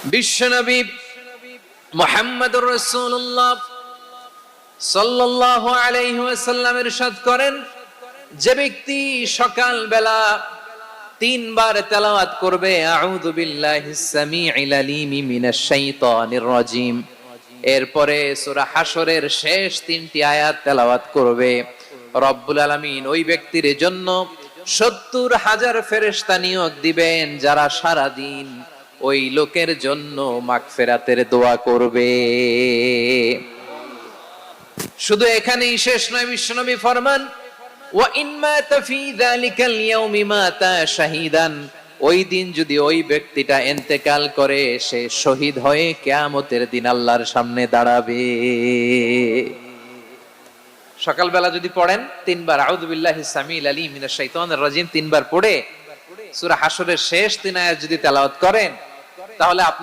বিশ্বনবী মুহাম্মদুর রাসূলুল্লাহ সাল্লাল্লাহু আলাইহি ওয়াসাল্লাম ইরশাদ করেন, যে ব্যক্তি সকাল বেলা 3 বার তেলাওয়াত করবে আউযু বিল্লাহিস সামিউল আলিম মিনাশ শাইতানির রাজিম, এরপরে সূরা হাশরের শেষ 3টি আয়াত তেলাওয়াত করবে, রব্বুল আলামিন ওই ব্যক্তির জন্য 70,000 ফেরেশতা নিয়োগ দিবেন যারা সারা দিন ওই লোকের জন্য মাগফিরাতের দোয়া করবে। শুধু এখানেই শেষ নয়, বিশ্বনবী ফরমান ওয়া ইন মাতা ফি যালিকাল ইয়াউমি মাতা শাহীদান, ওই দিন যদি ওই ব্যক্তিটা ইন্তেকাল করে সে শহীদ হয়ে কিয়ামতের দিন আল্লাহর সামনে দাঁড়াবে। সকালবেলা যদি পড়েন 3 বার আউযু বিল্লাহিস সামিউল আলিম মিনাশ শাইতানির রাজিম 3 বার পড়ে সূরা হাশরের শেষ 3 আয়াত যদি তেলাওয়াত করেন, তাহলে আপনার